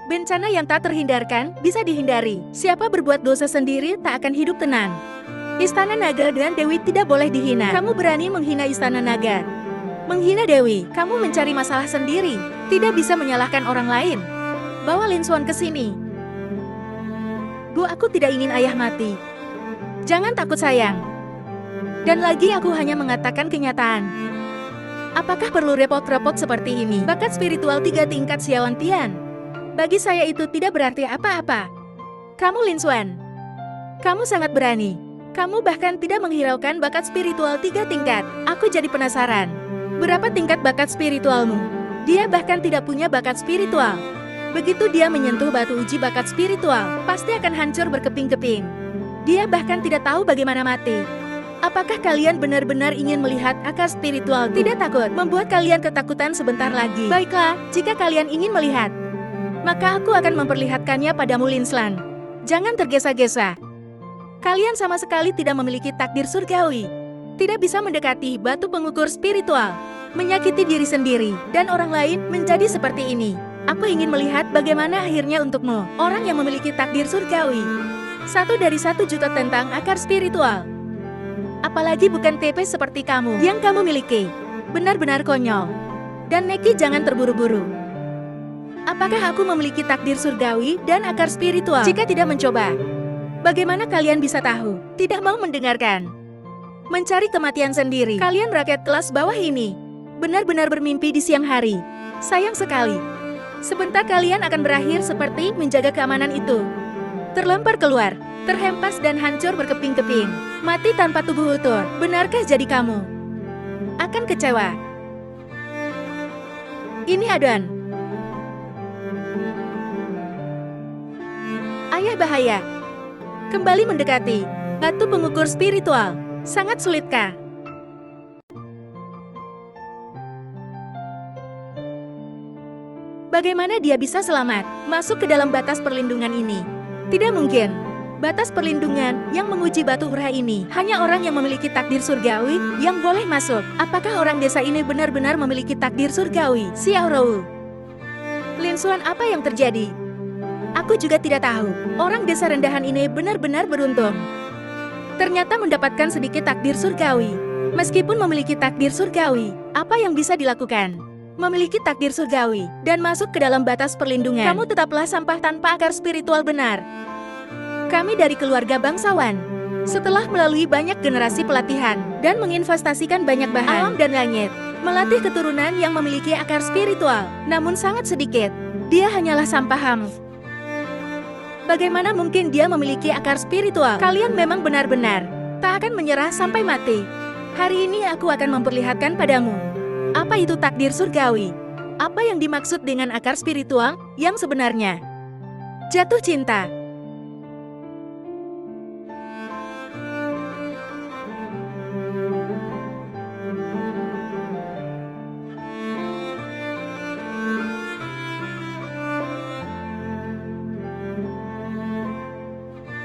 Bencana yang tak terhindarkan, bisa dihindari. Siapa berbuat dosa sendiri tak akan hidup tenang. Istana Naga dan Dewi tidak boleh dihina. Kamu berani menghina Istana Naga. Menghina Dewi, kamu mencari masalah sendiri. Tidak bisa menyalahkan orang lain. Bawa Lin Xuan ke sini. Bu, aku tidak ingin ayah mati. Jangan takut sayang. Dan lagi aku hanya mengatakan kenyataan. Apakah perlu repot-repot seperti ini? Bakat spiritual 3 tingkat Xiaoan Tian. Bagi saya itu tidak berarti apa-apa. Kamu Lin Xuan. Kamu sangat berani. Kamu bahkan tidak menghiraukan bakat spiritual 3 tingkat. Aku jadi penasaran. Berapa tingkat bakat spiritualmu? Dia bahkan tidak punya bakat spiritual. Begitu dia menyentuh batu uji bakat spiritual, pasti akan hancur berkeping-keping. Dia bahkan tidak tahu bagaimana mati. Apakah kalian benar-benar ingin melihat akar spiritual? Tidak takut membuat kalian ketakutan sebentar lagi. Baiklah, jika kalian ingin melihat, maka aku akan memperlihatkannya padamu Lin Xuan. Jangan tergesa-gesa. Kalian sama sekali tidak memiliki takdir surgawi. Tidak bisa mendekati batu pengukur spiritual, menyakiti diri sendiri, dan orang lain menjadi seperti ini. Aku ingin melihat bagaimana akhirnya untukmu, orang yang memiliki takdir surgawi. 1 dari 1 juta tentang akar spiritual. Apalagi bukan TP seperti kamu yang kamu miliki. Benar-benar konyol. Dan Neki, jangan terburu-buru. Apakah aku memiliki takdir surgawi dan akar spiritual? Jika tidak mencoba, bagaimana kalian bisa tahu? Tidak mau mendengarkan. Mencari kematian sendiri. Kalian rakyat kelas bawah ini benar-benar bermimpi di siang hari. Sayang sekali. Sebentar kalian akan berakhir seperti menjaga keamanan itu. Terlempar keluar, terhempas dan hancur berkeping-keping. Mati tanpa tubuh utuh. Benarkah jadi kamu? Akan kecewa. Ini Adan. Ayah bahaya. Kembali mendekati. Batu pengukur spiritual. Sangat sulitkah? Bagaimana dia bisa selamat masuk ke dalam batas perlindungan ini? Tidak mungkin. Batas perlindungan yang menguji batu ura ini hanya orang yang memiliki takdir surgawi yang boleh masuk. Apakah orang desa ini benar-benar memiliki takdir surgawi? Xiao Rou. Lin Xuan, apa yang terjadi? Aku juga tidak tahu. Orang desa rendahan ini benar-benar beruntung. Ternyata mendapatkan sedikit takdir surgawi. Meskipun memiliki takdir surgawi, apa yang bisa dilakukan? Memiliki takdir surgawi dan masuk ke dalam batas perlindungan. Kamu tetaplah sampah tanpa akar spiritual benar. Kami dari keluarga bangsawan. Setelah melalui banyak generasi pelatihan dan menginvestasikan banyak bahan alam dan langit, melatih keturunan yang memiliki akar spiritual, namun sangat sedikit. Dia hanyalah sampah ham. Bagaimana mungkin dia memiliki akar spiritual? Kalian memang benar-benar tak akan menyerah sampai mati. Hari ini aku akan memperlihatkan padamu. Apa itu takdir surgawi? Apa yang dimaksud dengan akar spiritual yang sebenarnya? Jatuh cinta.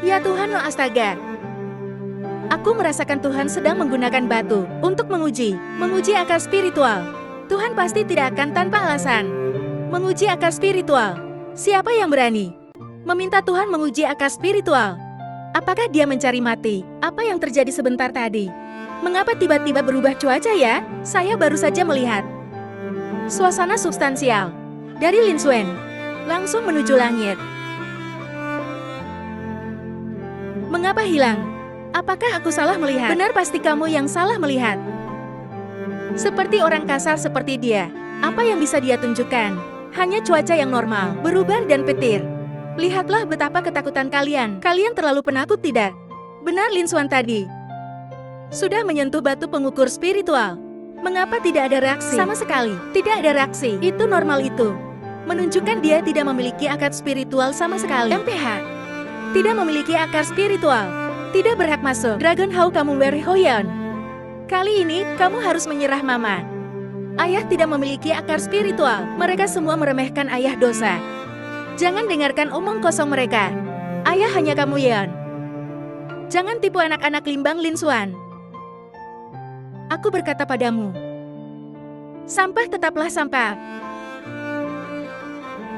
Ya Tuhan, no astaga. Aku merasakan Tuhan sedang menggunakan batu untuk menguji akar spiritual. Tuhan pasti tidak akan tanpa alasan menguji akar spiritual. Siapa yang berani meminta Tuhan menguji akar spiritual? Apakah dia mencari mati? Apa yang terjadi sebentar tadi? Mengapa tiba-tiba berubah cuaca ya? Saya baru saja melihat suasana substansial dari Lin Xuan langsung menuju langit. Mengapa hilang? Apakah aku salah melihat? Benar, pasti kamu yang salah melihat. Seperti orang kasar seperti dia. Apa yang bisa dia tunjukkan? Hanya cuaca yang normal, berubah dan petir. Lihatlah betapa ketakutan kalian. Kalian terlalu penakut tidak? Benar Lin Xuan tadi sudah menyentuh batu pengukur spiritual. Mengapa tidak ada reaksi? Sama sekali, tidak ada reaksi. Itu normal itu. Menunjukkan dia tidak memiliki akar spiritual sama sekali. MPH. Tidak memiliki akar spiritual. Tidak berhak masuk. Dragon How kamu Wei Hoyan. Kali ini, kamu harus menyerah mama. Ayah tidak memiliki akar spiritual. Mereka semua meremehkan ayah dosa. Jangan dengarkan omong kosong mereka. Ayah hanya kamu Yeon. Jangan tipu anak-anak limbang Lin Xuan. Aku berkata padamu. Sampah tetaplah sampah.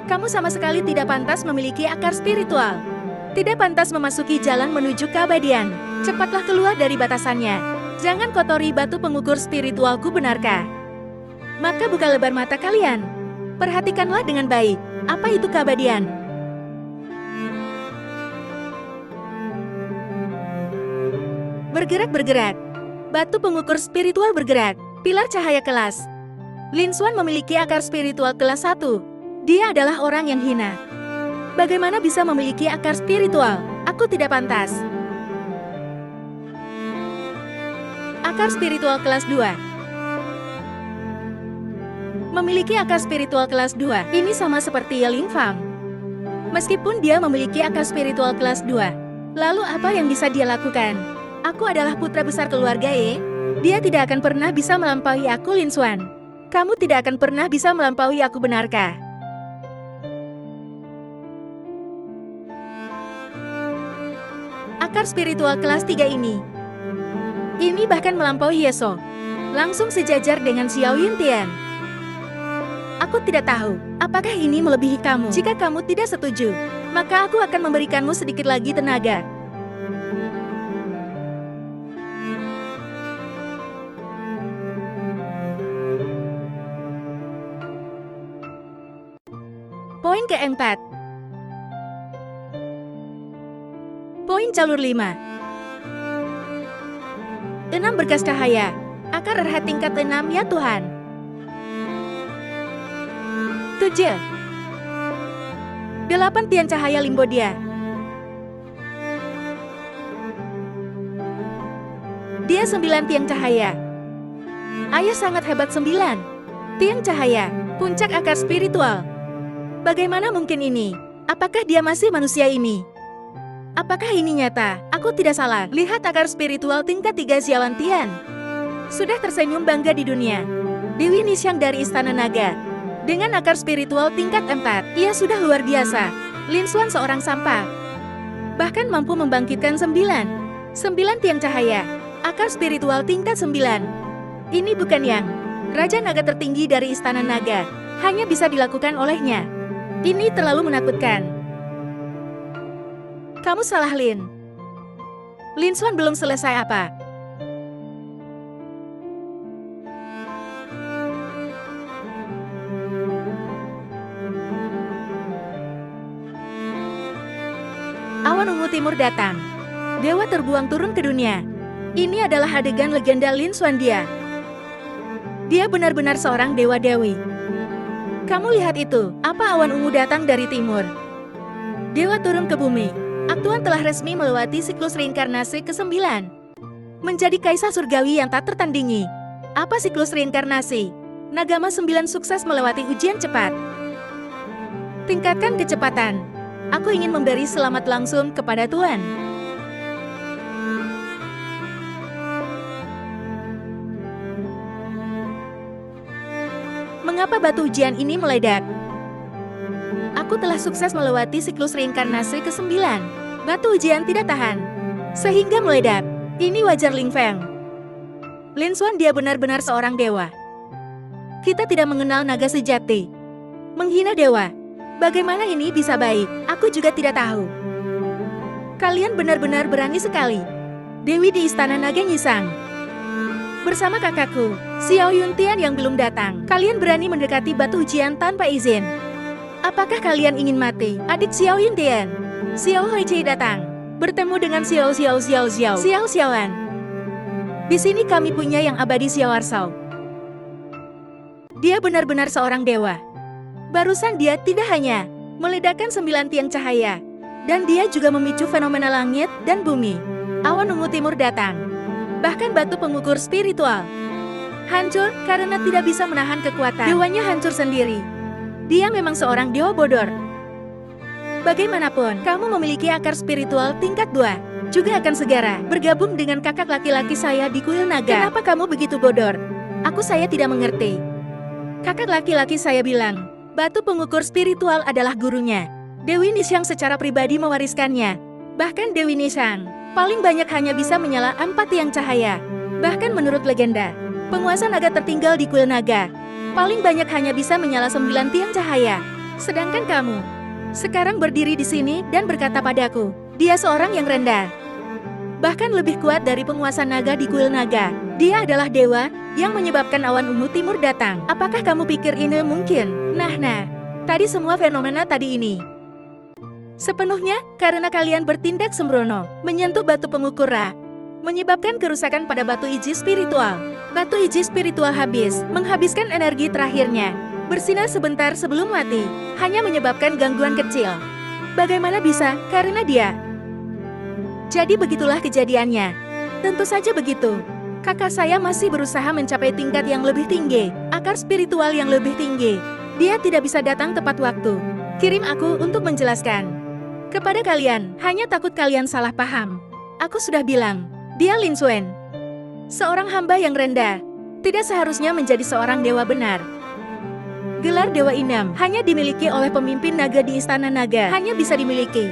Kamu sama sekali tidak pantas memiliki akar spiritual. Tidak pantas memasuki jalan menuju keabadian. Cepatlah keluar dari batasannya. Jangan kotori batu pengukur spiritualku, benarkah? Maka buka lebar mata kalian. Perhatikanlah dengan baik. Apa itu keabadian? Bergerak-bergerak. Batu pengukur spiritual bergerak. Pilar cahaya kelas. Lin Xuan memiliki akar spiritual kelas 1. Dia adalah orang yang hina. Bagaimana bisa memiliki akar spiritual? Aku tidak pantas. Akar spiritual kelas 2. Memiliki akar spiritual kelas 2. Ini sama seperti Ling Fang. Meskipun dia memiliki akar spiritual kelas 2. Lalu apa yang bisa dia lakukan? Aku adalah putra besar keluarga Ye. Dia tidak akan pernah bisa melampaui aku, Lin Xuan. Kamu tidak akan pernah bisa melampaui aku, benarkah? Akar spiritual kelas 3 ini bahkan melampaui Yeso. Langsung sejajar dengan Xiao Yuntian. Aku tidak tahu, apakah ini melebihi kamu? Jika kamu tidak setuju, maka aku akan memberikanmu sedikit lagi tenaga. Poin keempat. Poin jalur 5. 6 berkas cahaya. Akar erhat tingkat 6 ya Tuhan. 7. 8 tian cahaya Limbodia. Dia 9 tiang cahaya. Ayah sangat hebat 9 tiang cahaya. Puncak akar spiritual. Bagaimana mungkin ini? Apakah dia masih manusia ini? Apakah ini nyata? Aku tidak salah. Lihat akar spiritual tingkat 3 Xiaolan Tian. Sudah tersenyum bangga di dunia. Dewi Nixiang dari Istana Naga. Dengan akar spiritual tingkat 4, ia sudah luar biasa. Lin Xuan seorang sampah. Bahkan mampu membangkitkan 9 tiang cahaya. Akar spiritual tingkat 9. Ini bukan yang Raja Naga tertinggi dari Istana Naga. Hanya bisa dilakukan olehnya. Ini terlalu menakutkan. Kamu salah, Lin. Lin Xuan belum selesai apa? Awan ungu timur datang. Dewa terbuang turun ke dunia. Ini adalah adegan legenda Lin Xuan dia. Dia benar-benar seorang dewa dewi. Kamu lihat itu, apa awan ungu datang dari timur? Dewa turun ke bumi. Aktuan telah resmi melewati siklus reinkarnasi ke-9. Menjadi kaisar surgawi yang tak tertandingi. Apa siklus reinkarnasi? Nagama 9 sukses melewati ujian cepat. Tingkatkan kecepatan. Aku ingin memberi selamat langsung kepada Tuan. Mengapa batu ujian ini meledak? Aku telah sukses melewati siklus reinkarnasi ke-9. Batu ujian tidak tahan, sehingga meledak. Ini wajar Ling Feng. Lin Xuan dia benar-benar seorang dewa. Kita tidak mengenal naga sejati. Menghina dewa. Bagaimana ini bisa baik? Aku juga tidak tahu. Kalian benar-benar berani sekali. Dewi di Istana Naga Nyisang. Bersama kakakku, Xiao Yuntian yang belum datang. Kalian berani mendekati batu ujian tanpa izin. Apakah kalian ingin mati? Adik Xiao Yuntian, Xiao Huichi datang. Bertemu dengan Xiao Xiaoan. Di sini kami punya yang abadi Xiao Arsao. Dia benar-benar seorang dewa. Barusan dia tidak hanya meledakkan 9 tiang cahaya, dan dia juga memicu fenomena langit dan bumi. Awan ungu timur datang. Bahkan batu pengukur spiritual hancur karena tidak bisa menahan kekuatan. Dewanya hancur sendiri. Dia memang seorang dewa bodor. Bagaimanapun, kamu memiliki akar spiritual tingkat 2. Juga akan segera bergabung dengan kakak laki-laki saya di kuil naga. Kenapa kamu begitu bodor? Saya tidak mengerti. Kakak laki-laki saya bilang, batu pengukur spiritual adalah gurunya. Dewi Nixiang secara pribadi mewariskannya. Bahkan Dewi Nixiang paling banyak hanya bisa menyala 4 tiang cahaya. Bahkan menurut legenda, penguasa naga tertinggal di kuil naga paling banyak hanya bisa menyala 9 tiang cahaya. Sedangkan kamu, sekarang berdiri di sini dan berkata padaku, dia seorang yang rendah. Bahkan lebih kuat dari penguasa naga di kuil naga. Dia adalah dewa yang menyebabkan awan ungu timur datang. Apakah kamu pikir ini mungkin? Nah, tadi semua fenomena tadi ini sepenuhnya karena kalian bertindak sembrono, menyentuh batu pengukur Ra, menyebabkan kerusakan pada batu iji spiritual. Batu iji spiritual habis, menghabiskan energi terakhirnya, bersinar sebentar sebelum mati, hanya menyebabkan gangguan kecil. Bagaimana bisa? Karena dia. Jadi begitulah kejadiannya. Tentu saja begitu. Kakak saya masih berusaha mencapai tingkat yang lebih tinggi, akar spiritual yang lebih tinggi. Dia tidak bisa datang tepat waktu. Kirim aku untuk menjelaskan kepada kalian, hanya takut kalian salah paham. Aku sudah bilang, dia Lin Xuan, seorang hamba yang rendah, tidak seharusnya menjadi seorang dewa benar. Gelar Dewa Inam hanya dimiliki oleh pemimpin naga di Istana Naga, hanya bisa dimiliki.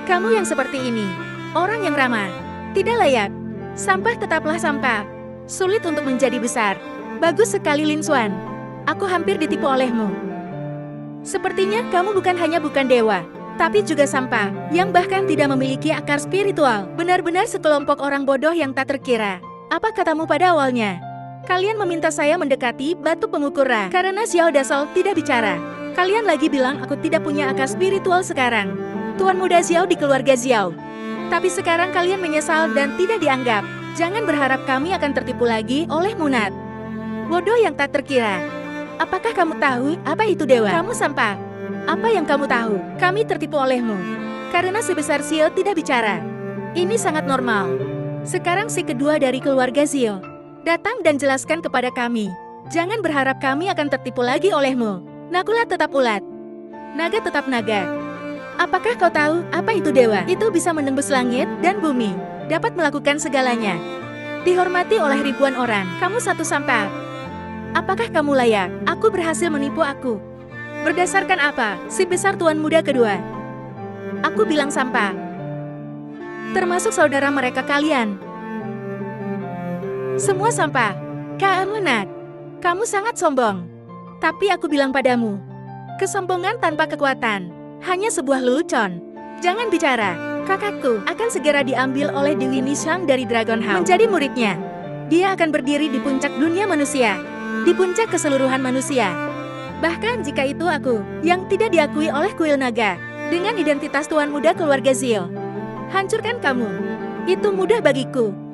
Kamu yang seperti ini, orang yang ramah, tidak layak. Sampah tetaplah sampah. Sulit untuk menjadi besar. Bagus sekali Lin Xuan. Aku hampir ditipu olehmu. Sepertinya kamu bukan dewa, tapi juga sampah, yang bahkan tidak memiliki akar spiritual. Benar-benar sekelompok orang bodoh yang tak terkira. Apa katamu pada awalnya? Kalian meminta saya mendekati batu pengukur Ra, karena Xiao Dasol tidak bicara. Kalian lagi bilang aku tidak punya akar spiritual sekarang. Tuan muda Xiao di keluarga Xiao. Tapi sekarang kalian menyesal dan tidak dianggap. Jangan berharap kami akan tertipu lagi oleh Munat. Bodoh yang tak terkira. Apakah kamu tahu apa itu dewa? Kamu sampah. Apa yang kamu tahu? Kami tertipu olehmu. Karena sebesar Xiao tidak bicara. Ini sangat normal. Sekarang si kedua dari keluarga Xiao datang dan jelaskan kepada kami. Jangan berharap kami akan tertipu lagi olehmu. Nakula tetap ulat. Naga tetap naga. Apakah kau tahu apa itu dewa? Itu bisa menembus langit dan bumi, dapat melakukan segalanya. Dihormati oleh ribuan orang. Kamu satu sampah. Apakah kamu layak? Aku berhasil menipu aku. Berdasarkan apa? Si besar tuan muda kedua. Aku bilang sampah. Termasuk saudara mereka kalian. Semua sampah. Kamu nak. Kamu sangat sombong. Tapi aku bilang padamu, kesombongan tanpa kekuatan hanya sebuah lelucon. Jangan bicara. Kakakku akan segera diambil oleh Dewi Nishang dari Dragon House menjadi muridnya. Dia akan berdiri di puncak dunia manusia, di puncak keseluruhan manusia. Bahkan jika itu aku yang tidak diakui oleh kuil naga dengan identitas tuan muda keluarga Xiao, hancurkan kamu. Itu mudah bagiku.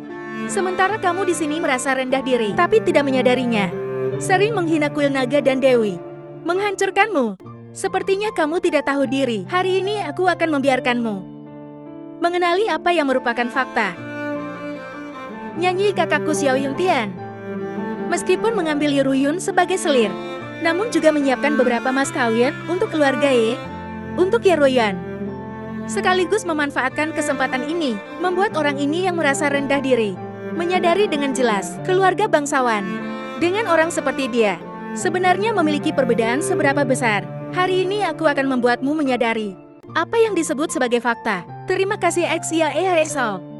Sementara kamu di sini merasa rendah diri, tapi tidak menyadarinya. Sering menghina kuil naga dan Dewi, menghancurkanmu. Sepertinya kamu tidak tahu diri. Hari ini aku akan membiarkanmu mengenali apa yang merupakan fakta. Nyanyi kakakku Xiao Yuntian. Meskipun mengambil Yuruyun sebagai selir, namun juga menyiapkan beberapa mas kawin untuk keluarga Ye, untuk Yeroyan. Sekaligus memanfaatkan kesempatan ini, membuat orang ini yang merasa rendah diri menyadari dengan jelas keluarga bangsawan dengan orang seperti dia sebenarnya memiliki perbedaan seberapa besar. Hari ini aku akan membuatmu menyadari apa yang disebut sebagai fakta. Terima kasih Xia Ehresol.